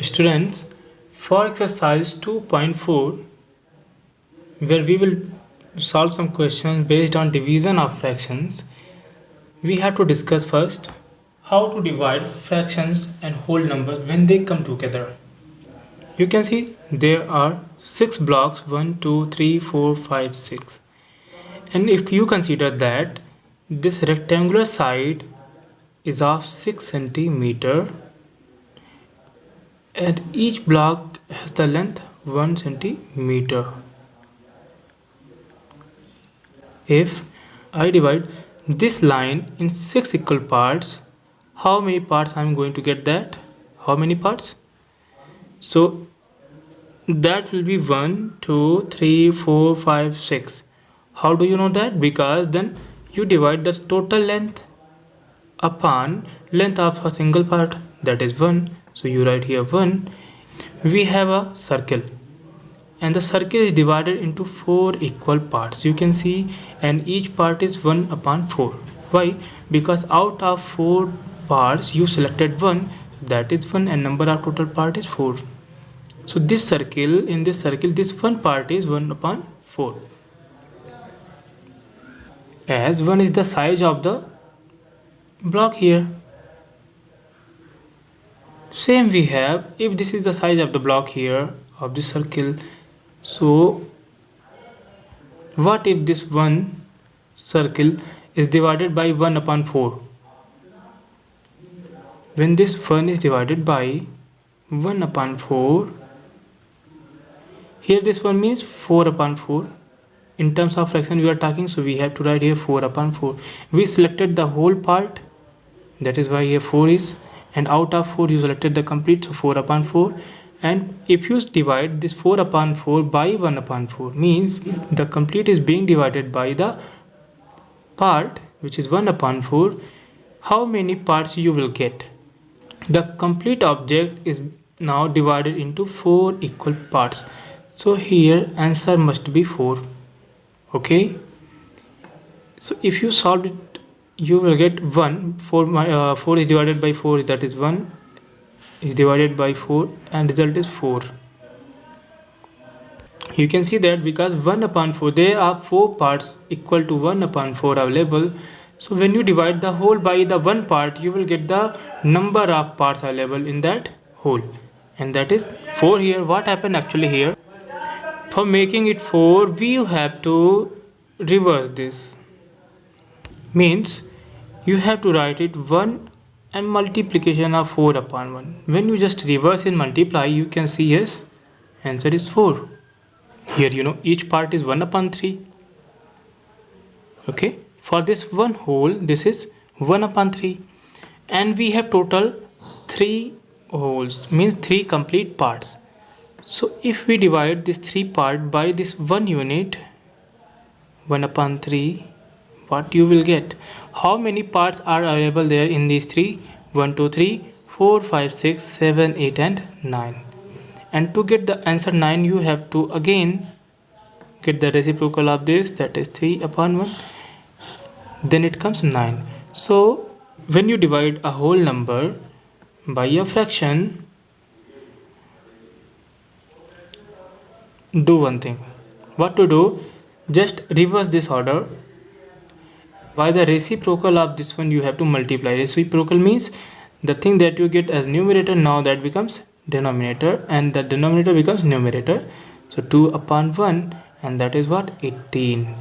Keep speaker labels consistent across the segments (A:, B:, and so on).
A: Students, for exercise 2.4, where we will solve some questions based on division of fractions, we have to discuss first how to divide fractions and whole numbers when they come together. You can see there are 6 blocks 1, 2, 3, 4, 5, 6. And if you consider that this rectangular side is of 6 centimeter and each block has the length 1 centimeter. If I divide this line in 6 equal parts, how many parts I am going to get that? How many parts? So that will be 1, 2, 3, 4, 5, 6. How do you know that? Because then you divide the total length upon length of a single part, that is 1. So you write here 1. We have a circle and the circle is divided into 4 equal parts. You can see, and each part is 1 upon 4. Why? Because out of 4 parts you selected 1, that is 1, and number of total part is 4. So this circle, in this circle, this one part is 1 upon 4. As 1 is the size of the block here. Same we have, if this is the size of the block here of this circle, so what if this one circle is divided by 1 upon 4? When this 1 is divided by 1 upon 4, here this one means 4 upon 4. In terms of fraction we are talking, so we have to write here 4 upon 4. We selected the whole part, that is why here 4 is, and out of 4 you selected the complete, so 4 upon 4. And if you divide this 4 upon 4 by 1 upon 4, means the complete is being divided by the part which is 1 upon 4. How many parts you will get? The complete object is now divided into 4 equal parts. So here answer must be 4. Okay, so if you solve it, you will get 1. 4 is divided by 4, that is 1 is divided by 4, and result is 4. You can see that because 1 upon 4, there are 4 parts equal to 1 upon 4 available. So when you divide the whole by the one part, you will get the number of parts available in that whole, and that is 4 here. What happened actually here? For making it 4, we have to reverse this. Means you have to write it 1 and multiplication of 4 upon 1. When you just reverse and multiply, you can see yes, answer is 4. Here you know each part is 1 upon 3. Okay, for this one whole, this is 1 upon 3, and we have total 3 wholes, means 3 complete parts. So if we divide this 3 part by this 1 unit, 1 upon 3, what you will get? How many parts are available there in these 3? 1, 2, 3, 4, 5, 6, 7, 8 and 9. And to get the answer 9, you have to again get the reciprocal of this, that is 3 upon 1. Then it comes 9. So when you divide a whole number by a fraction, do one thing. What to do? Just reverse this order. By the reciprocal of this one, you have to multiply. Reciprocal means the thing that you get as numerator, now that becomes denominator, and the denominator becomes numerator. So 2 upon 1, and that is what? 18.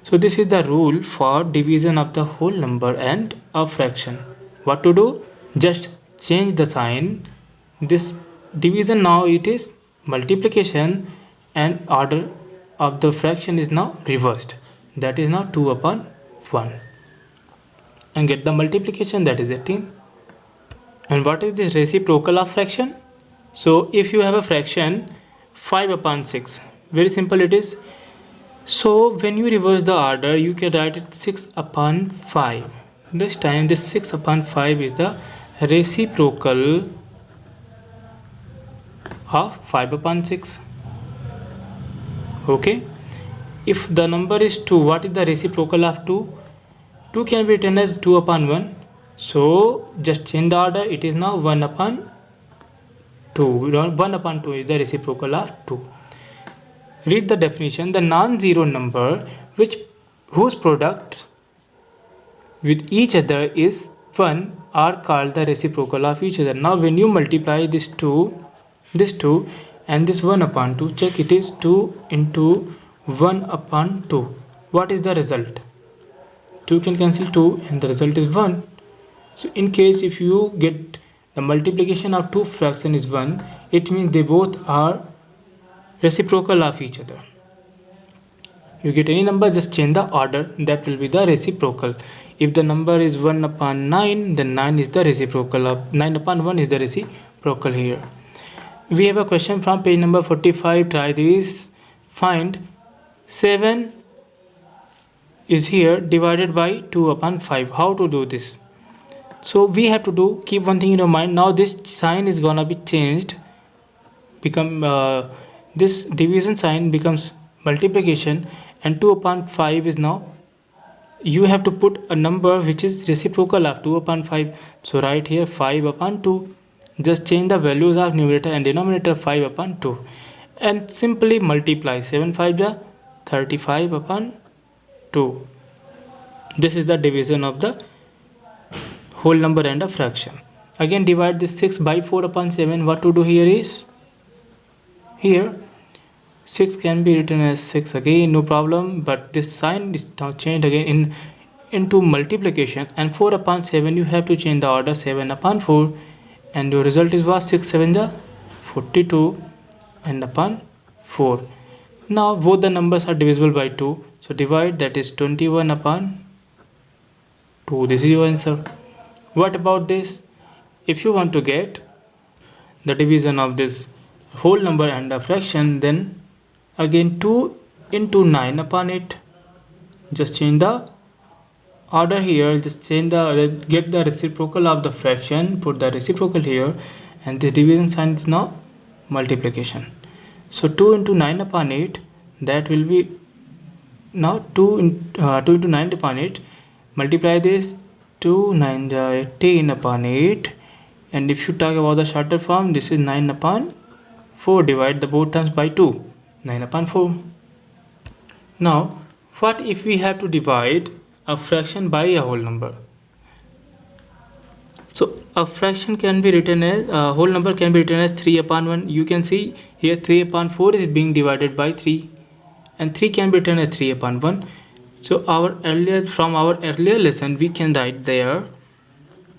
A: So this is the rule for division of the whole number and a fraction. What to do? Just change the sign. This division, now it is multiplication, and order of the fraction is now reversed. That is now 2 upon 1. And get the multiplication, that is 18. And what is the reciprocal of fraction? So if you have a fraction 5 upon 6, very simple it is. So when you reverse the order, you can write it 6 upon 5. This time this 6 upon 5 is the reciprocal of 5 upon 6. Okay, if the number is 2, what is the reciprocal of 2? 2 can be written as 2 upon 1. So just change the order, it is now 1 upon 2. 1 upon 2 is the reciprocal of 2. Read the definition. The non-zero number whose product with each other is 1 are called the reciprocal of each other. Now when you multiply this 2 and this 1 upon 2, check, it is 2 into 1 upon 2. What is the result? 2 can cancel 2 and the result is 1. So in case if you get the multiplication of two fraction is 1, it means they both are reciprocal of each other. You get any number, just change the order, that will be the reciprocal. If the number is 1 upon 9, then 9 is the reciprocal of 9 upon 1 is the reciprocal here. We have a question from page number 45. Try this. Find 7 is here divided by 2 upon 5. How to do this? So we have to keep one thing in your mind. Now this sign is gonna be changed, this division sign becomes multiplication, and 2 upon 5 is now, you have to put a number which is reciprocal of 2 upon 5. So right here 5 upon 2. Just change the values of numerator and denominator, 5 upon 2, and simply multiply. 7 5 ja 35 upon 2. This is the division of the whole number and a fraction. Again divide this 6 by 4 upon 7. What to do here is, here 6 can be written as 6 again, no problem, but this sign is now changed again into multiplication, and 4 upon 7 you have to change the order, 7 upon 4, and your result is what, 6 7 ja 42 and upon 4. Now both the numbers are divisible by 2, so divide, that is 21 upon 2. This is your answer. What about this? If you want to get the division of this whole number and a fraction, then again 2 into 9 upon 8. Just change the order here, just change get the reciprocal of the fraction, put the reciprocal here, and this division sign is now multiplication. So 2 into 9 upon 8, that will be now 2 into 9 upon 8. Multiply this, 2 9 18 upon 8, and if you talk about the shorter form, this is 9 upon 4. Divide the both terms by 2, 9 upon 4. Now what if we have to divide a fraction by a whole number? So a fraction can be written as, a whole number can be written as 3 upon 1. You can see here 3 upon 4 is being divided by 3, and 3 can be written as 3 upon 1. So from our earlier lesson we can write there,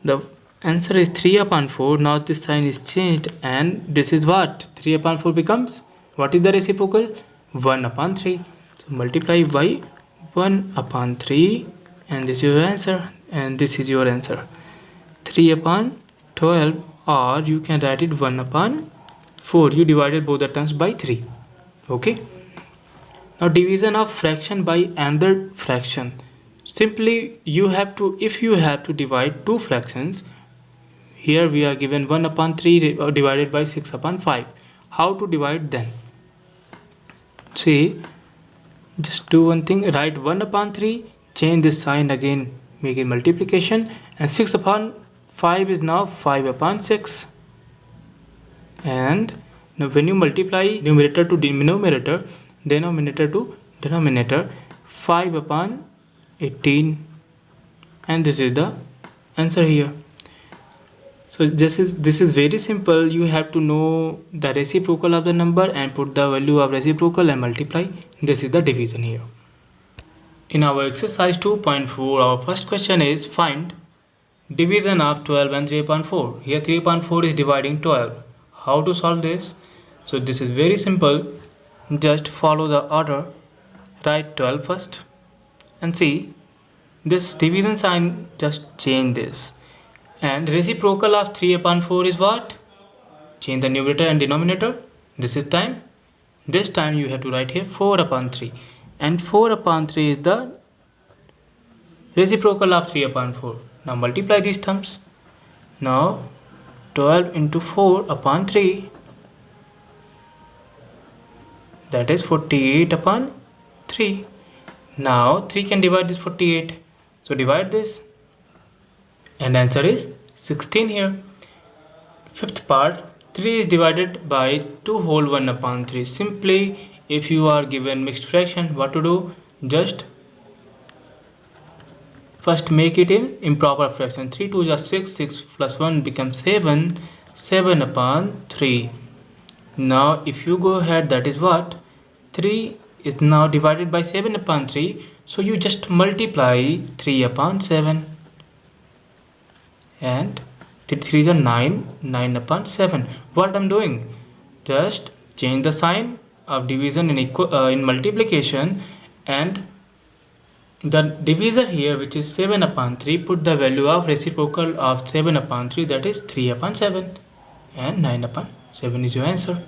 A: the answer is 3 upon 4. Now this sign is changed, and this is what, 3 upon 4 becomes, what is the reciprocal, 1 upon 3. So multiply by 1 upon 3, and this is your answer, and this is your answer, 3 upon 12, or you can write it 1 upon 4. You divided both the terms by 3. Okay. Now division of fraction by another fraction. Simply you have to, if you have to divide two fractions, here we are given 1 upon 3 divided by 6 upon 5. How to divide then? See, just do one thing, write 1 upon 3, change this sign again, make it multiplication, and 6 upon 5 is now 5 upon 6. And now when you multiply numerator to denominator, denominator to denominator, 5 upon 18, and this is the answer here. So this is very simple. You have to know the reciprocal of the number and put the value of reciprocal and multiply. This is the division here. In our exercise 2.4, our first question is find division of 12 and 3 upon 4. Here 3 upon 4 is dividing 12. How to solve this? So this is very simple. Just follow the order. Write 12 first, and see this division sign, just change this. And reciprocal of 3 upon 4 is what? Change the numerator and denominator. This time you have to write here 4 upon 3, and 4 upon 3 is the reciprocal of 3 upon 4. Now multiply these terms. Now 12 into 4 upon 3, that is 48 upon 3. Now 3 can divide this 48, so divide this, and answer is 16 here. Fifth part, 3 is divided by 2 whole 1 upon 3. Simply, if you are given mixed fraction, what to do? Just first make it in improper fraction. 3 2 is 6, 6 plus 1 becomes 7, 7 upon 3. Now if you go ahead, that is what? 3 is now divided by 7 upon 3. So you just multiply 3 upon 7. And 3 is 9, 9 upon 7. What I'm doing? Just change the sign of division in multiplication, and the divisor here, which is 7 upon 3, put the value of reciprocal of 7 upon 3, that is 3 upon 7, and 9 upon 7 is your answer.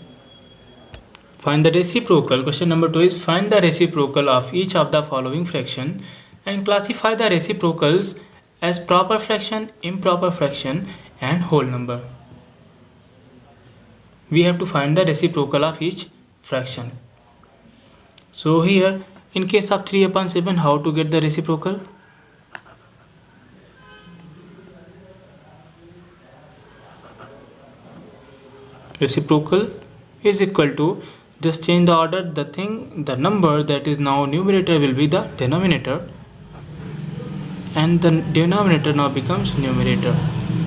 A: Find the reciprocal. Question number 2 is find the reciprocal of each of the following fraction and classify the reciprocals as proper fraction, improper fraction, and whole number. We have to find the reciprocal of each fraction. So here, in case of 3 upon 7, how to get the reciprocal? Reciprocal is equal to, just change the order, the number that is now numerator will be the denominator, and the denominator now becomes numerator,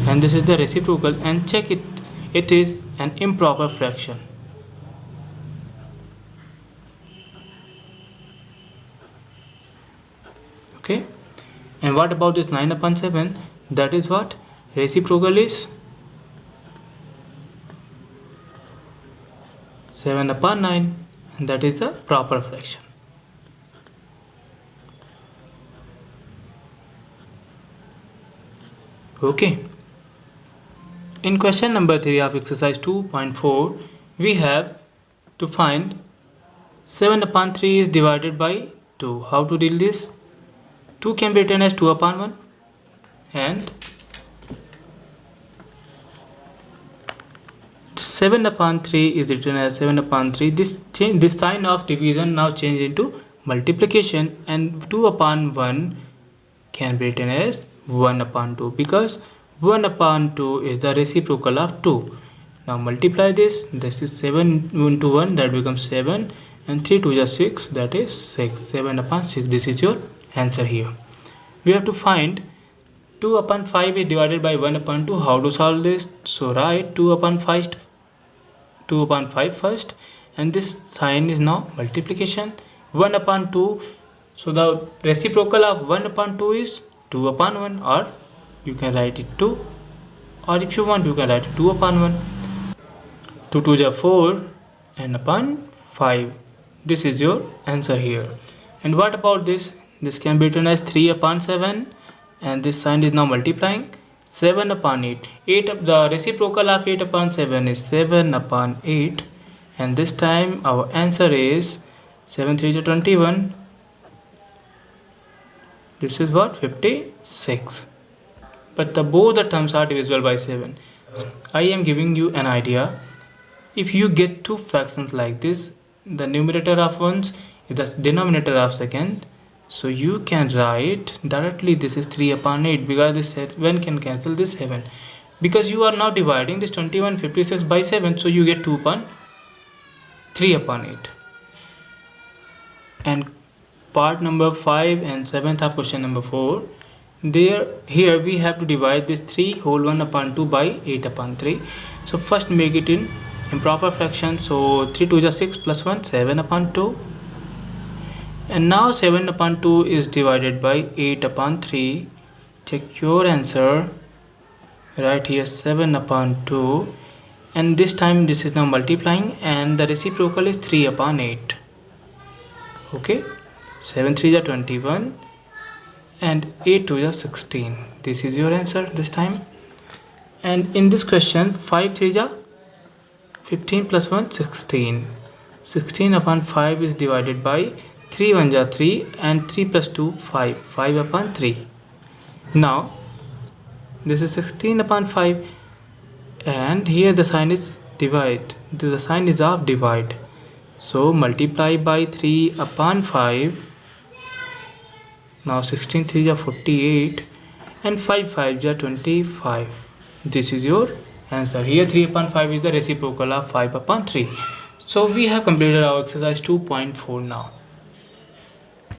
A: and this is the reciprocal, and check it is an improper fraction. Okay, and what about this 9 upon 7? That is what? Reciprocal is 7 upon 9, and that is the proper fraction. Okay, in question number 3 of exercise 2.4, we have to find 7 upon 3 is divided by 2. How to deal this? 2 can be written as 2 upon 1, and 7 upon 3 is written as 7 upon 3. This sign of division now change into multiplication, and 2 upon 1 can be written as 1 upon 2, because 1 upon 2 is the reciprocal of 2. Now multiply this. This is 7 into 1, that becomes 7, and 3 2 is 6, that is 6. 7 upon 6. This is your answer here. We have to find 2 upon 5 is divided by 1 upon 2. How to solve this? So write 2 upon 5 first, and this sign is now multiplication. 1 upon 2, so the reciprocal of 1 upon 2 is 2 upon 1, or you can write it 2, or if you want you can write 2 upon 1. 2 2 is 4, and upon 5. This is your answer here. And what about this? This can be written as 3 upon 7, and this sign is now multiplying. 7 upon 8. The reciprocal of 8 upon 7 is 7 upon 8, and this time our answer is 7 3 is 21. This is what? 56. But both the terms are divisible by 7. I am giving you an idea. If you get two fractions like this, the numerator of ones is the denominator of second, so you can write directly this is 3 upon 8, because this 7 can cancel this 7, because you are now dividing this 2156 by 7, so you get 2 upon 3 upon 8. And part number 5 and 7th of question number 4, here we have to divide this 3 whole 1 upon 2 by 8 upon 3. So first make it in improper fraction. So 3 2 is 6 plus 1, 7 upon 2, and now 7 upon 2 is divided by 8 upon 3. Check your answer. Right here 7 upon 2, and this time this is now multiplying, and the reciprocal is 3 upon 8. Okay, 7 3 is 21, and 8 2 is 16. This is your answer this time. And in this question 5 3 is 15 plus 1 16. 16 upon 5 is divided by 3 1 is 3, and 3 plus 2 5. 5 upon 3. Now this is 16 upon 5, and here the sign is divide. The sign is of divide. So multiply by 3 upon 5. Now 16 3 is 48, and 5 5 is 25. This is your answer. Here 3 upon 5 is the reciprocal of 5 upon 3. So we have completed our exercise 2.4 now.